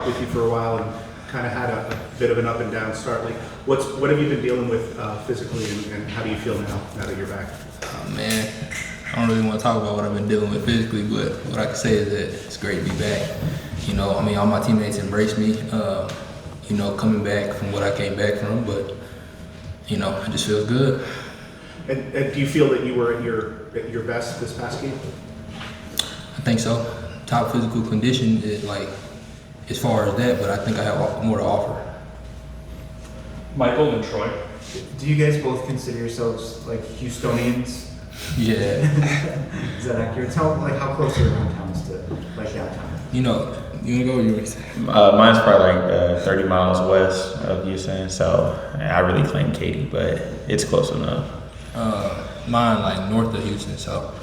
with you for a while and kind of had a bit of an up and down start. Like, what have you been dealing with physically, and how do you feel now that you're back? Man, I don't really want to talk about what I've been dealing with physically, but what I can say is that it's great to be back. All my teammates embraced me, coming back from what I came back from, but, it just feels good. And do you feel that you were at your best this past game? I think so. Top physical condition is as far as that, but I think I have more to offer. Michael and Troy. Do you guys both consider yourselves like Houstonians? Yeah. Is that accurate? How close are your hometowns to downtown? You wanna go? You wanna say? Mine's probably 30 miles west of Houston, so I really claim Katy, but it's close enough. Mine north of Houston, so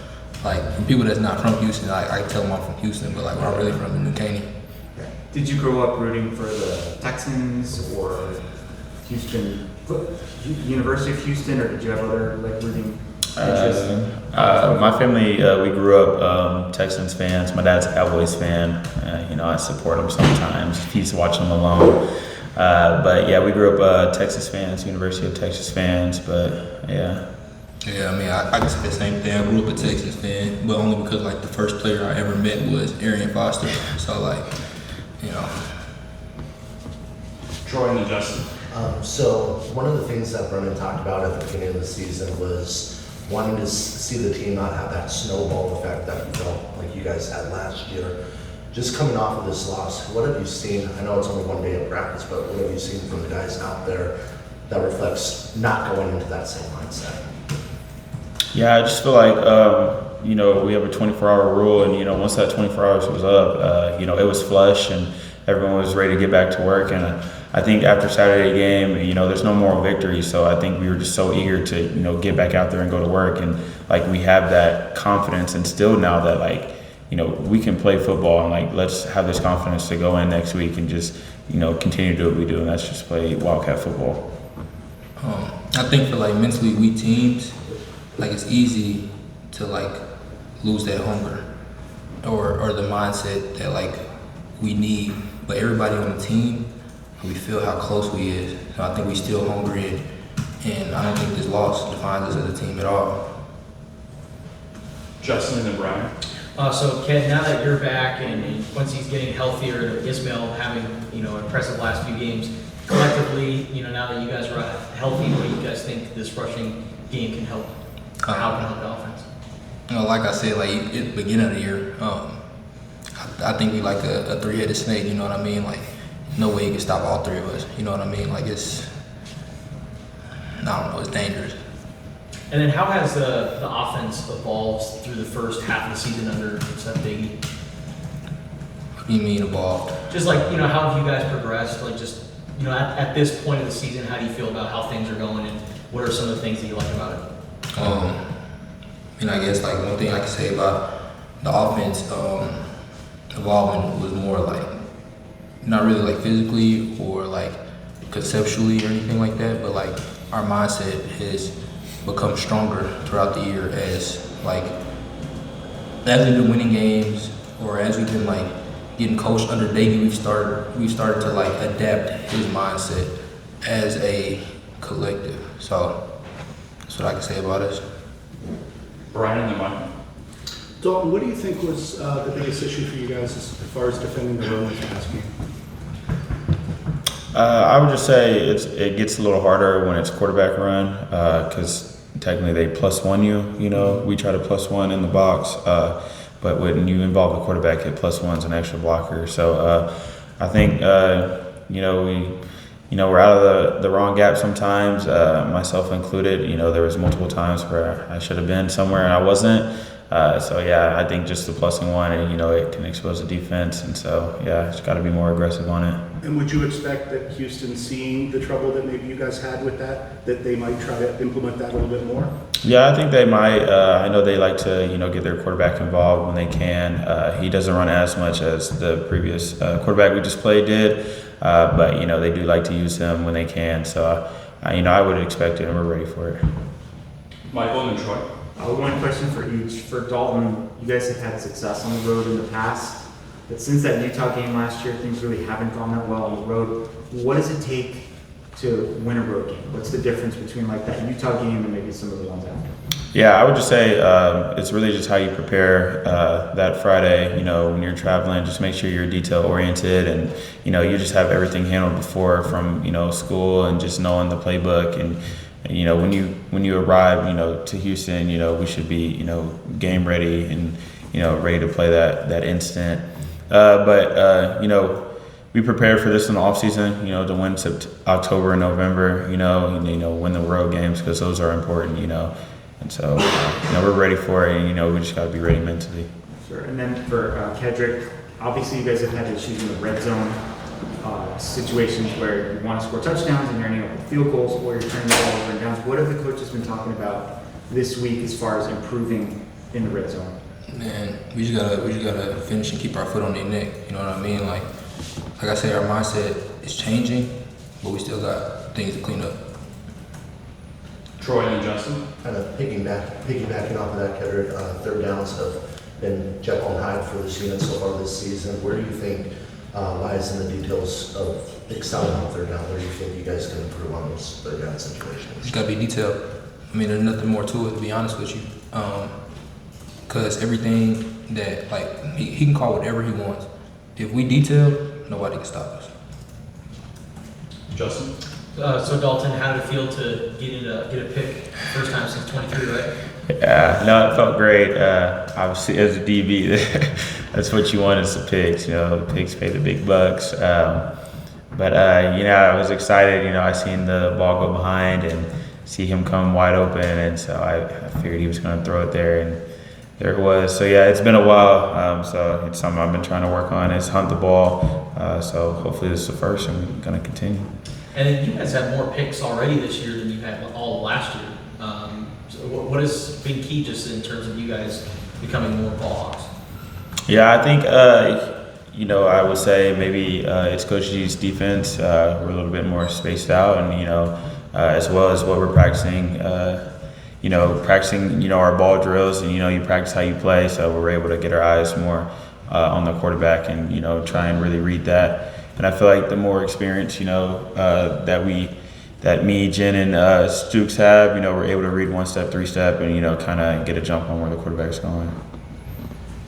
from people that's not from Houston, I tell them I'm from Houston, but where I'm really from is New Caney. Did you grow up rooting for the Texans or Houston, University of Houston, or did you have other rooting interests? My family, we grew up Texans fans. My dad's a Cowboys fan. I support him sometimes. He's watching them alone. But yeah, we grew up Texas fans, University of Texas fans. But yeah. Yeah, I can say the same thing. I grew up a Texas fan, but only because the first player I ever met was Arian Foster. So Troy and Justin. So one of the things that Brennan talked about at the beginning of the season was wanting to see the team not have that snowball effect that we felt like you guys had last year. Just coming off of this loss, what have you seen? I know it's only one day of practice, but what have you seen from the guys out there that reflects not going into that same mindset? Yeah, I just feel like, we have a 24-hour rule, and, once that 24 hours was up, it was flush and everyone was ready to get back to work. And I think after Saturday game, there's no moral victory. So I think we were just so eager to, get back out there and go to work. And, we have that confidence instilled now that, we can play football and, let's have this confidence to go in next week and just, continue to do what we do. And that's just play Wildcat football. I think for mentally weak teams, it's easy to lose that hunger or the mindset that we need. But everybody on the team, we feel how close we is. So I think we still hungry, and I don't think this loss defines us as a team at all. Justin and Brian. So Ken, now that you're back and once he's getting healthier, and Ismail having impressive last few games, collectively, now that you guys are healthy, what do you guys think this rushing game can help? How can it help the offense? Like I said, at the beginning of the year, I think we a three-headed snake. You know what I mean? No way you can stop all three of us. You know what I mean? It's dangerous. And then how has the offense evolved through the first half of the season under Seth Biggie? What do you mean evolved? Just how have you guys progressed? At this point of the season, how do you feel about how things are going, and what are some of the things that you like about it? I guess one thing I can say about the offense evolving was more not really physically or conceptually or anything like that, but our mindset has become stronger throughout the year as we've been winning games, or as we've been getting coached under Daggy, we've started to adapt his mindset as a collective. So that's what I can say about us. Brian and Michael. Dalton, what do you think was the biggest issue for you guys as far as defending the run this past game? I would just say it gets a little harder when it's quarterback run because technically they +1 you. We try to +1 in the box, but when you involve a quarterback, it +1's an extra blocker. So I think we're out of the wrong gap sometimes, myself included. There was multiple times where I should have been somewhere and I wasn't. I think just the +1, and it can expose the defense, and so it's got to be more aggressive on it. And would you expect that Houston, seeing the trouble that maybe you guys had with that they might try to implement that a little bit more? Yeah, I think they might. I know they like to, get their quarterback involved when they can. He doesn't run as much as the previous quarterback we just played did, but they do like to use him when they can. So, I would expect it, and we're ready for it. Michael and Troy. One question for each. For Dalton, you guys have had success on the road in the past. But since that Utah game last year, things really haven't gone that well on the road. What does it take to win a road game? What's the difference between like that Utah game and maybe some of the ones after? Yeah, I would just say it's really just how you prepare that Friday. When you're traveling, just make sure you're detail oriented, and you just have everything handled before from school and just knowing the playbook. And when you arrive to Houston, we should be game ready and ready to play that instant. But we prepared for this in the off season, to win October and November, win the road games because those are important, And so, we're ready for it, and we just got to be ready mentally. Sure. And then for Kedrick, obviously you guys have had issues in the red zone situations where you want to score touchdowns and you're ending up with field goals, or you're turning the ball over and downs. What have the coaches been talking about this week as far as improving in the red zone? Man, we just gotta finish and keep our foot on their neck. You know what I mean? Like I said, our mindset is changing, but we still got things to clean up. Troy and Justin. Kind of piggybacking off of that, Kedrick, third downs have been Jekyll and Hyde for this unit so far this season. Where do you think lies in the details of excelling on third down? Where do you think you guys can improve on those third down situations? Just gotta be detailed. I mean, there's nothing more to it, to be honest with you. Because everything that, he can call whatever he wants. If we detail, nobody can stop us. Justin. So Dalton, how did it feel to get a pick first time since 23, right? Yeah, no, it felt great. Obviously, as a DB, that's what you want is the picks. The picks pay the big bucks. But I was excited. I seen the ball go behind and see him come wide open, and so I figured he was going to throw it there, and there it was. So yeah, it's been a while. So it's something I've been trying to work on is hunt the ball. So hopefully this is the first, and we're going to continue. And then you guys have more picks already this year than you had all last year. So what has been key just in terms of you guys becoming more ball hawks? Yeah, I think I would say maybe it's Coach G's defense. We're a little bit more spaced out, and as well as what we're practicing. Practicing our ball drills, and you practice how you play, so we're able to get our eyes more on the quarterback and try and really read that. And I feel like the more experience that me, Jen, and Stooks have, we're able to read one step, three step, and kind of get a jump on where the quarterback's going.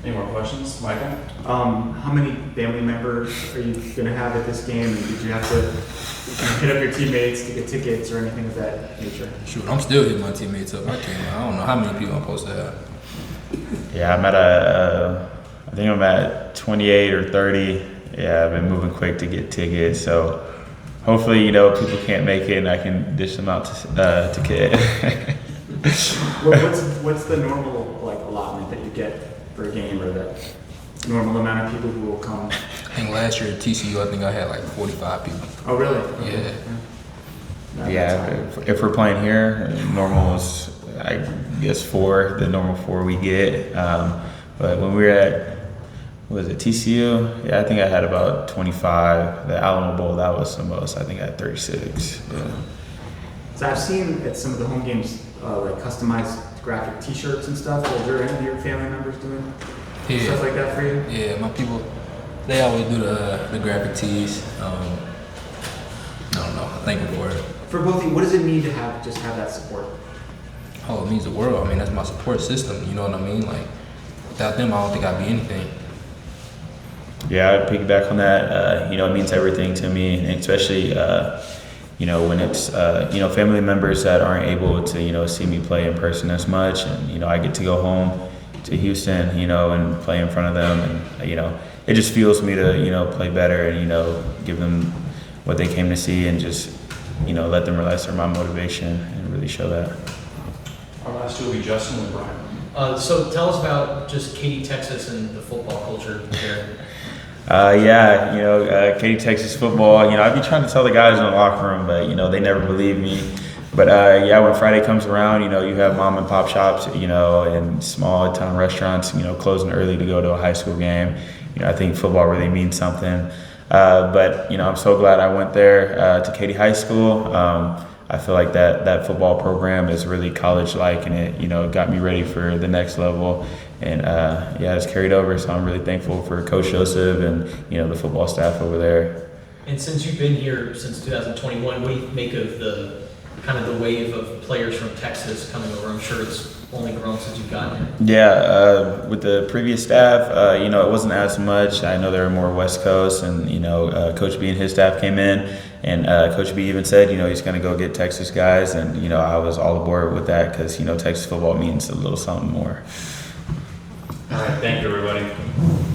Any more questions, Michael? How many family members are you going to have at this game, and did you have to hit up your teammates to get tickets or anything of that nature? Shoot, I'm still hitting my teammates up. I don't know how many people I'm supposed to have. Yeah, I'm at I think I'm at 28 or 30. Yeah, I've been moving quick to get tickets, so hopefully, people can't make it and I can dish them out to kid. What's the normal allotment that you get for a game, or the normal amount of people who will come? I think last year at TCU, I think I had 45 people. Oh, really? Yeah. Yeah, if we're playing here, normal is, I guess, 4, the normal 4 we get. But when we were at, TCU? Yeah, I think I had about 25. The Alamo Bowl, that was the most. I think I had 36. Yeah. So I've seen at some of the home games, customized graphic T-shirts and stuff. Is there any of your family members doing stuff like that for you? Yeah, my people, they always do the graphic tees. I don't know. I thank them for it. For both of you, what does it mean to have that support? Oh, it means the world. I mean, that's my support system. You know what I mean? Without them, I don't think I'd be anything. Yeah, I'd piggyback on that. It means everything to me, and especially, when it's, family members that aren't able to, see me play in person as much. And, I get to go home to Houston, and play in front of them. And, it just fuels me to, play better and, give them what they came to see and just, let them realize they're my motivation and really show that. Our last two will be Justin and Brian. So tell us about just Katy, Texas, and the football culture there. Katy, Texas football. I'd be trying to tell the guys in the locker room, but they never believe me. But when Friday comes around, you have mom and pop shops, and small town restaurants, closing early to go to a high school game. I think football really means something. But I'm so glad I went there to Katy High School. I feel like that football program is really college-like, and it got me ready for the next level. yeah, it's carried over. So I'm really thankful for Coach Joseph and the football staff over there. And since you've been here since 2021, what do you make of the kind of the wave of players from Texas coming over? I'm sure it's only grown since you've gotten here. Yeah, with the previous staff, it wasn't as much. I know they were more West Coast, and Coach B and his staff came in, and Coach B even said, he's going to go get Texas guys, and I was all aboard with that because Texas football means a little something more. All right, thank you, everybody.